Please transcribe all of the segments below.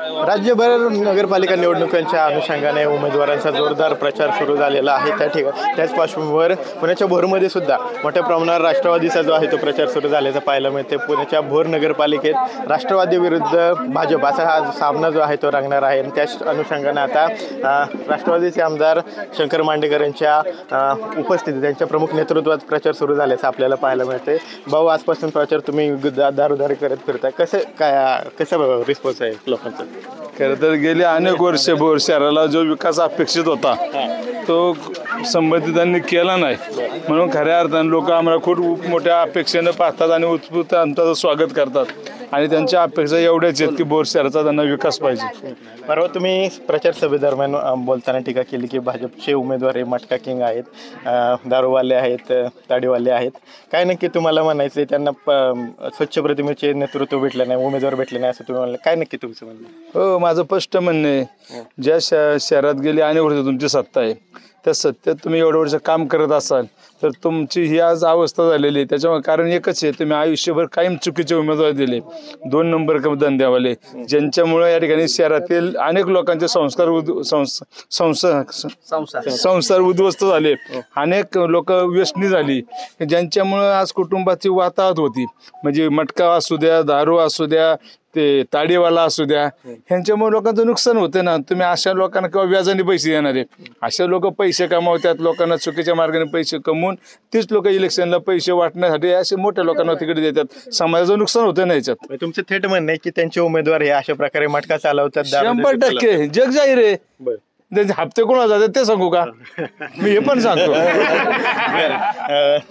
राज्यभर नगरपालिका निवडणुकांच्या अनुषंगाने उमेदवारांचा जोरदार प्रचार सुरू झालेला आहे. त्याच पार्श्वभूमीवर पुण्याच्या भोरमध्ये सुद्धा मोठ्या प्रमाणावर राष्ट्रवादीचा जो आहे तो प्रचार सुरू झाल्याचं पाहायला मिळते. पुण्याच्या भोर नगरपालिकेत राष्ट्रवादी विरुद्ध भाजप असा हा सामना जो आहे तो रंगणार आहे. आणि त्याच अनुषंगाने आता राष्ट्रवादीचे आमदार शंकर मांडेकर यांच्या उपस्थितीत त्यांच्या प्रमुख नेतृत्वात प्रचार सुरू झाल्याचं आपल्याला पाहायला मिळते. भाऊ, आजपासून प्रचार तुम्ही दारोदारी करत फिरताय, कसं रिस्पॉन्स आहे लोकांचा? खरं तर गेले अनेक वर्ष भोर शहराला जो विकास अपेक्षित होता तो संबंधितांनी केला नाही, म्हणून खऱ्या अर्थाने लोक आम्हाला खूप मोठ्या अपेक्षेनं पाहतात आणि उत्स्फूर्त आमचं स्वागत करतात. आणि त्यांच्या अपेक्षा एवढ्याच आहेत की भोर शहराचा त्यांना विकास पाहिजे. परवा तुम्ही प्रचार सभेदरम्यान बोलताना टीका केली की भाजपचे उमेदवार हे मटका किंग आहेत, दारूवाले आहेत, ताडीवाले आहेत. काय नक्की तुम्हाला म्हणायचं आहे? त्यांना स्वच्छ प्रतिमेचे नेतृत्व भेटलं नाही, उमेदवार भेटले नाही असं तुम्ही म्हणलं, काय नक्की तुमचं म्हणणं? हो, माझं स्पष्ट म्हणणं आहे, ज्या शहरात गेली अनेक वर्ष तुमची सत्ता आहे, त्या सत्तेत तुम्ही एवढं वर्ष काम करत असाल तर तुमची ही आज अवस्था झालेली आहे. त्याच्यामुळे कारण एकच आहे, तुम्ही आयुष्यभर कायम चुकीचे उमेदवार दिले, 2 नंबर धंद्यावाले, ज्यांच्यामुळे या ठिकाणी शहरातील अनेक लोकांचे संसार उद्ध्वस्त झाले, अनेक लोक व्यसनी झाली, ज्यांच्यामुळं आज कुटुंबाची वाताहत होती. म्हणजे मटका असू द्या, दारू असू द्या, ते ताडीवाला असू द्या, ह्यांच्यामुळे लोकांचं नुकसान होतं ना. तुम्ही अशा लोकांना किंवा व्याजाने पैसे देणारे, अशा लोक पैसे कमावतात, लोकांना चुकीच्या मार्गाने पैसे कमवून तीच लोक इलेक्शनला पैसे वाटण्यासाठी असे मोठ्या लोकांना तिकडे देतात. समाजाचं नुकसान होतं ना याच्यात. तुमचं थेट म्हणणं आहे की त्यांचे उमेदवार हे अशा प्रकारे मटका चालवतात? 100% जग जाहीर आहे. त्यांचे हप्ते कोणाला जातात ते सांगू का? मी हे पण सांगतो.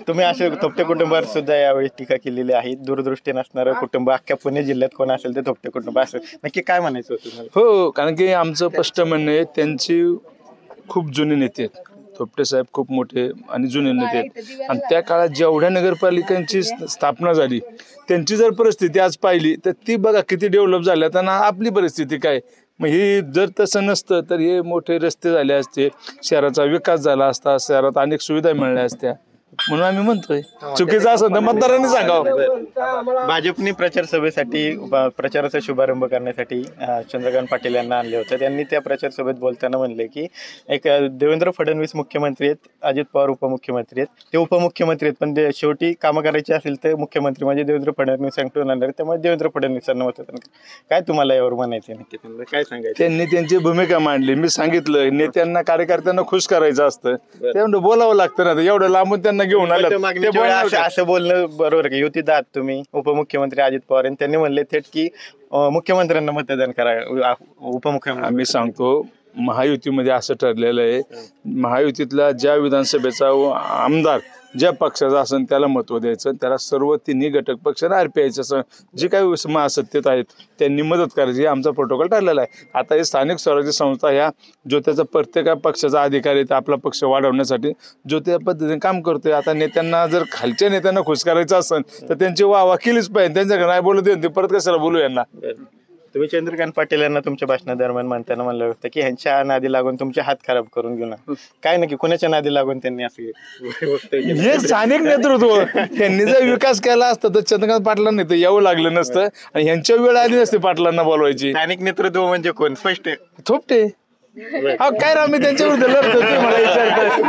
तुम्ही असे थोपटे कुटुंबावर सुद्धा यावेळी टीका केलेली आहे. दूरदृष्टी नसणारं कुटुंब अख्ख्या पुणे जिल्ह्यात कोण असेल ते थोपटे कुटुंब असं नक्की काय म्हणायचं होतं? हो, कारण की आमचं स्पष्ट म्हणणं आहे, त्यांची खूप जुने नेते आहेत. थोपटे साहेब खूप मोठे आणि जुने नेते आहेत. आणि त्या काळात जेवढ्या नगरपालिकांची स्थापना झाली त्यांची जर परिस्थिती आज पाहिली तर ती बघा किती डेव्हलप झाल्या, त्यांना आपली परिस्थिती काय. मग ही जर तसं नसतं तर हे मोठे रस्ते झाले असते, शहराचा विकास झाला असता, शहरात अनेक सुविधा मिळाल्या असत्या. म्हणून आम्ही म्हणतोय चुकीचं असं तर मतदारांनी सांगावं. भाजपने प्रचार सभेसाठी प्रचाराचा शुभारंभ करण्यासाठी चंद्रकांत पाटील यांना आणले होते. त्यांनी त्या प्रचार सभेत बोलताना म्हणले की एक देवेंद्र फडणवीस मुख्यमंत्री आहेत, अजित पवार उपमुख्यमंत्री आहेत. ते उपमुख्यमंत्री आहेत पण शेवटी कामं करायची असेल तर मुख्यमंत्री म्हणजे देवेंद्र फडणवीस सांगतो आणणार, त्यामुळे देवेंद्र फडणवीसांना मतदान. काय तुम्हाला यावर म्हणायचं नक्की? काय सांगायचं? त्यांनी त्यांची भूमिका मांडली. मी सांगितलं नेत्यांना कार्यकर्त्यांना खुश करायचं असतं, त्यामुळे बोलावं लागतं ना. एवढं लांबून त्यांना घेऊन आलं असं बोलणं बरोबर की युतीत आहात तुम्ही, उपमुख्यमंत्री अजित पवार त्यांनी म्हणले थेट की मुख्यमंत्र्यांना मतदान करा उपमुख्यमंत्री. आम्ही सांगतो महायुतीमध्ये असं ठरलेलं आहे, महायुतीतला ज्या विधानसभेचा आमदार ज्या पक्षाचा असेल त्याला महत्त्व द्यायचं, त्याला सर्व तिन्ही घटक पक्ष RPIचं जे काही महासत्तेत आहेत त्यांनी मदत करायची, हे आमचा प्रोटोकॉल ठरलेला आहे. आता हे स्थानिक स्वराज्य संस्था ह्या जो त्याचा प्रत्येक पक्षाचा अधिकारी आहे आपला पक्ष वाढवण्यासाठी जो त्या पद्धतीने काम करतोय. आता नेत्यांना जर खालच्या नेत्यांना खुश करायचं असेल तर त्यांची वाह केलीच पाहिजे. त्यांच्याकडे नाही बोलू दे, परत कशाला बोलू यांना. तुम्ही चंद्रकांत पाटील यांना तुमच्या भाषणादरम्यान म्हणताना म्हणलं होतं की ह्यांच्या नादी लागून तुमचे हात खराब करून घेऊ नका. काय नक्की कोणाच्या नादी लागून त्यांनी असं हे स्थानिक नेतृत्व त्यांनी जर विकास केला असता तर चंद्रकांत पाटलांना तर यावं लागलं नसतं आणि ह्यांच्या वेळ आली नसते पाटलांना बोलवायची. स्थानिक नेतृत्व म्हणजे कोण? स्पष्ट थोपटे. हा काय राव, मी त्यांच्या विरुद्ध लढतो मला विचारतात.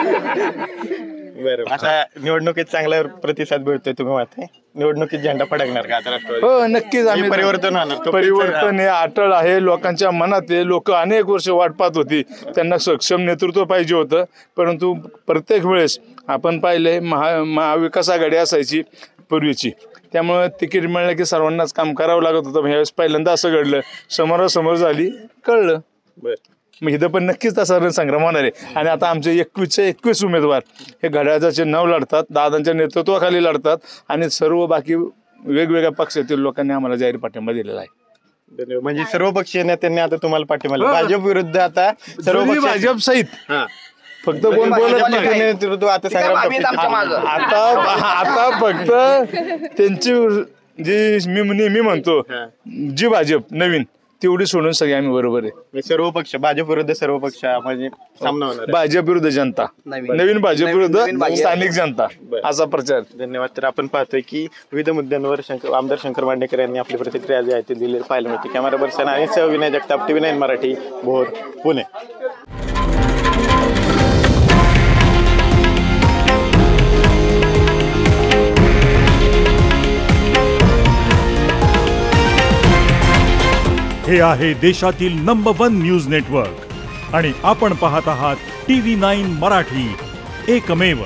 बरं, आता निवडणुकीत चांगला प्रतिसाद मिळतोय तुम्ही म्हणताय, निवडणुकीत झेंडा फडकणार का आता राष्ट्रवादी? हो नक्कीच, आम्ही परिवर्तन होणार. परिवर्तन हे अटळ आहे लोकांच्या मनात. लोक अनेक वर्ष वाट पाहत होती, त्यांना सक्षम नेतृत्व पाहिजे होतं. परंतु प्रत्येक वेळेस आपण पाहिले महाविकास आघाडी असायची पूर्वीची, त्यामुळे तिकीट मिळलं की सर्वांनाच काम करावं लागत होतं. ह्यावेळेस पहिल्यांदा असं घडलं, समोरासमोर झाली कळलं. मग इथं पण नक्कीच तसा संग्राम होणार आहे. आणि आता आमचे 21 उमेदवार हे घड्याळाचं चिन्ह लढतात, दादांच्या नेतृत्वाखाली लढतात आणि सर्व बाकी वेगवेगळ्या पक्षातील लोकांनी आम्हाला जाहीर पाठिंबा दिलेला आहे. म्हणजे सर्व पक्षीय नेत्यांनी आता तुम्हाला पाठिंबा. भाजप विरुद्ध आता सर्व भाजप सहित फक्त कोण बोलत नाही नेतृत्व आता संग्राम. आता फक्त त्यांची जी मी म्हणतो जी भाजप नवीन तेवढी सोडून सगळे आम्ही बरोबर आहे. सर्व पक्ष, भाजप विरुद्ध सर्व पक्ष म्हणजे सामना होणार आहे. भाजप विरुद्ध जनता, नवीन भाजप विरुद्ध स्थानिक जनता असा प्रचार. धन्यवाद. तर आपण पाहतोय की विविध मुद्द्यांवर आमदार शंकर मांडेकर यांनी आपली प्रतिक्रिया जी आहे ती दिलेली पाहायला मिळते. कॅमेरा पर्सन आणि सह विनय जगताप, TV9 मराठी, भोर, पुणे. हे आहे देशातील नंबर 1 न्यूज नेटवर्क आणि आपण पाहत आहात TV9 मराठी, एकमेव.